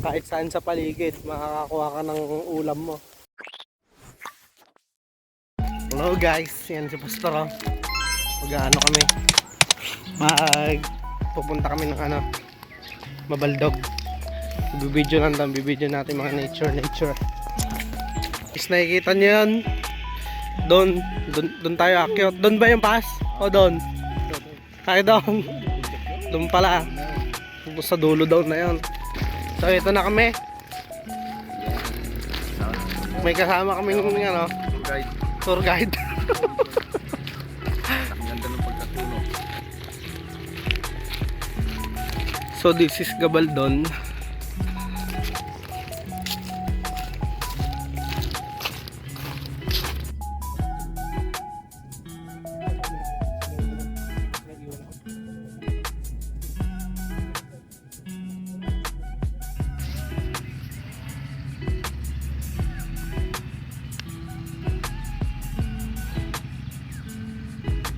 kahit saan sa paligid, makakakuha ka ng ulam mo. Hello guys, yan si Pastor. Mag-ano kami, pupunta kami ng Mabaldog. Bibidyo natin mga nature. Is nakikita nyo yan? Doon tayo akyat. Doon ba yung pass? O doon? Tayo doon. Doon pala. Sa dulo daw na yun. So ito na kami. May kasama kaming tour guide. Ang ganda ng pagkatulog. So this is Gabaldon.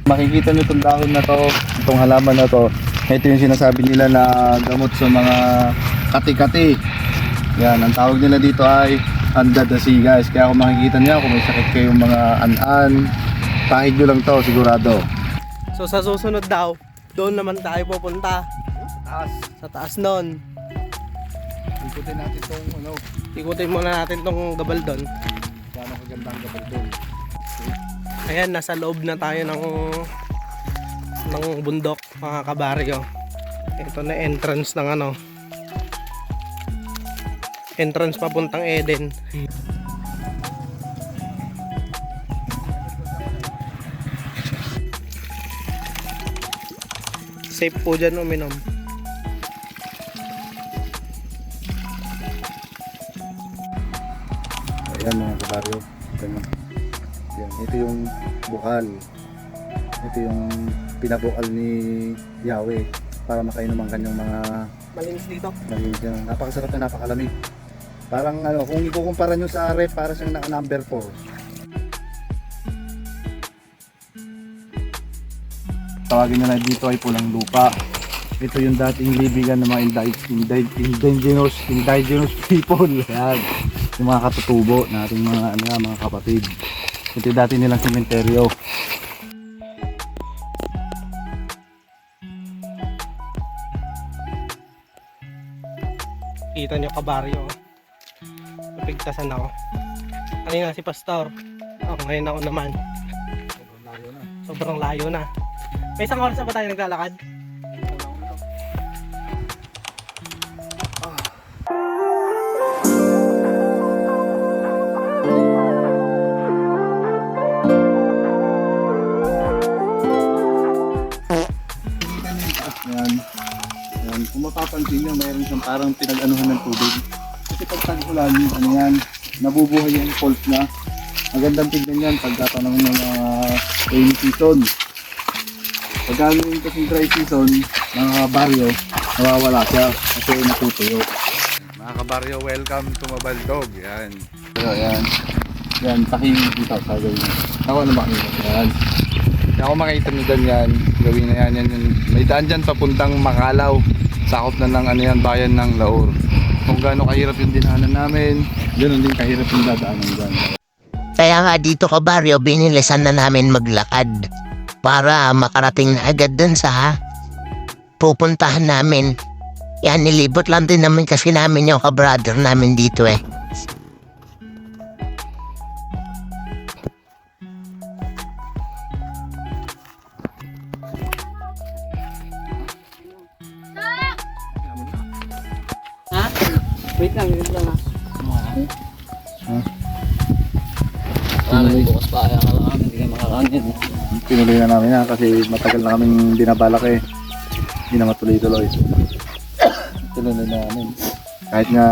Makikita nyo itong dahon na to, itong halaman na to. Ito yung sinasabi nila na gamot sa mga kati-kati. Yan, ang tawag nila dito ay andadasi guys. Kaya kung makikita nyo, kung may sakit kayong mga an-an, pahid nyo lang to sigurado. So sa susunod daw, doon naman tayo pupunta. Sa taas nun. Ikutin natin itong Ikutin muna natin tong Gabaldon. Gano'ng kaganda ang Gabaldon. Ayan, nasa loob na tayo ng bundok, mga kabaryo. Ito na entrance ng entrance papuntang Eden. Safe po dyan uminom. Ayan mga kabaryo. Yan, ito yung bukal. Ito yung pinabukal ni Yahweh para makainom ang kanyang mga Malinis dito. malinis yan. Napakasarap na napakalamig. Parang kung ikukumpara nyo sa ref, para siyang naka number 4. Tawagin nila dito ay pulang lupa. Ito yung dating libigan ng mga indigenous people. Yan. Yung mga katutubo nating mga kapatid. Ito dati nilang sementeryo. Kita nyo kabaryo. Napigtasan ako. Kanina si Pastor. Ngayon ako naman. Sobrang layo na. May isang oras na ba tayo naglalakad? Yan. Kung mapapansin nyo, mayroon siyang parang pinag-anuhan ng tubig. Kasi pag tag-ulan, nabubuhay yung fault na. Magandang tignan yan pagkatanong ng rainy season. Pag gano'n kasing dry season, mga baryo, nawawala siya kasi natutuyo. Mga kabaryo, welcome to Mabaldog. Yan. Pero yan. Yan, tahimik dito sa gawin. Ako na makikita. Yan. Kaya kung makita nyo dyan yan, gawin na yan. May daan dyan papuntang Makalaw. Sakop na ng bayan ng Laur. Kung gaano kahirap yung dinaanan namin, ganoon din kahirap yung dadaanan dyan. Kaya nga dito kabaryo, binilisan na namin maglakad para makarating na agad dun sa pupuntahan namin. Yan, nilibot lang din naman kasi namin yung kabrother namin dito eh. Wait lang ha. Bukas pa kaya kailangan hindi kayo makakanin. Pinuloy na namin kasi matagal na kaming binabalak eh. Hindi na matuloy-tuloy. Pinuloy na namin. Kahit nga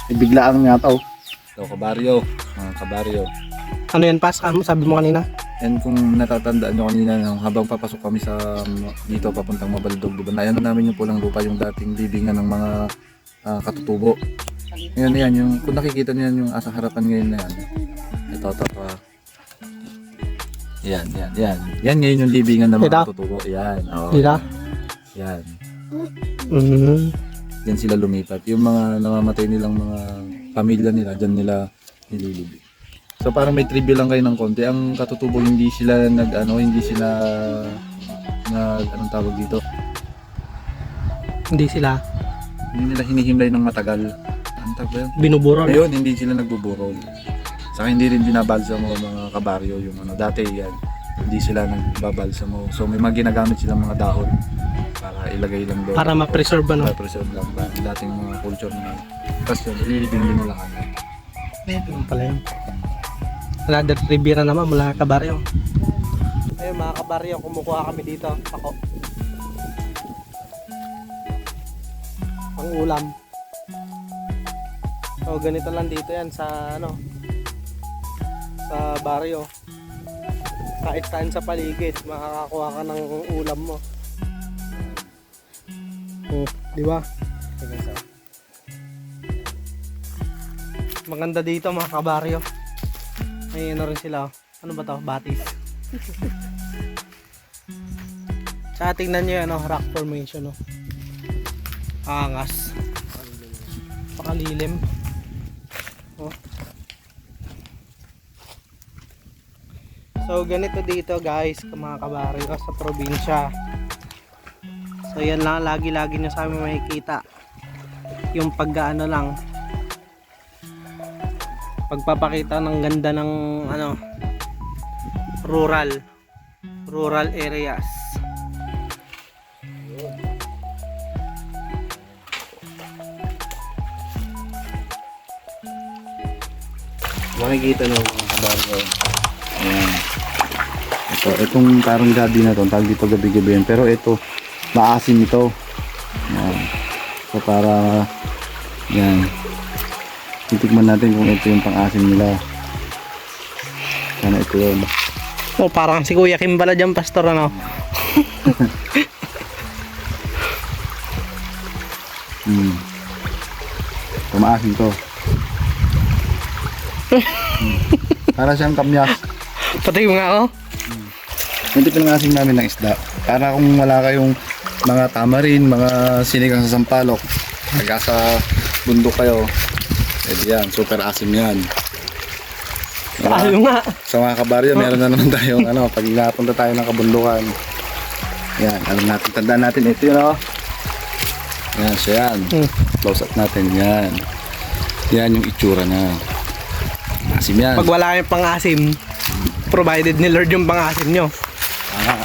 biglaan nga to. So kabaryo, mga kabaryo. Ano yan, Pas? Sabi mo kanina? And kung natatandaan nyo kanina habang papasok kami sa dito papuntang Mabaldog, diba? Nayan namin yung pulang lupa, yung dating libingan ng mga katutubo. Ngayon yan, kung nakikita niyo yung asa harapan ngayon na yan. Ito. Yan. Yan ngayon yung libingan ng mga katutubo. Yan. Oh, Dito? yan. diyan sila lumipat. Yung mga namamatay nilang mga pamilya nila, diyan nila nililibing. So parang may trivia lang kayo ng konti. Ang katutubo hindi sila hindi sila anong tawag dito? Hindi sila Hindi nila hinihimlay ng matagal. Anong tawag ba yun? binuburol. Ayun, hindi sila nagbuburol. Saka hindi rin binabalsa mo mga kabaryo yung dati yan. Hindi sila nagbabalsa mo. So may mga ginagamit silang mga dahon para ilagay lang doon. Para ma-preserve ano. Para preserve lang ba? Dating mga culture na. Tapos yun, ililibing din nila kami. Yung pala yun. Another trivia na naman mula kabaryo. Ayun mga kabaryo, kumukuha kami dito. Ako. Ang ulam. So ganito lang dito yan sa sa baryo. Kahit saan sa paligid, makakakuha ka ng ulam mo. Di ba? Maganda dito mga kabaryo. May ano rin sila. Ano ba to? Batis. Sa tingnan nyo yan, rock formation. Angas. Pakalilim. Oh. So ganito dito guys, mga kabaryo sa probinsya. So yan lang, lagi-lagi nyo sa amin makikita. Yung paggaano lang. Pagpapakita ng ganda ng rural areas. Makikita nyo mga kabaryo. Ayan. Itong parang gabi na to, tawag dito gabi-gabi yan. Pero ito, maasim ito. Ayan. So para, yan. Titikman natin kung ito yung pang-asim nila. Sana ito yun. Oh, parang si Kuya Kim pala dyan, pastor Maasim to. Para siyang kamyas. Patay mo nga Hindi pinangasim namin ng isda. Para kung wala kayong mga tamarin, mga sinigang sa sampalok, taga sa bundok kayo, yan, super asim yan. Ayaw nga. Sa mga kabaryo, meron na naman tayong pag napunta tayo ng kabundukan. Yan, tandaan natin ito yun Yan, so yan. Close up natin, yan. Yan yung itsura na. Asim yan. Pag wala kayong pang-asim, provided ni Lord yung pang-asim nyo. Ah.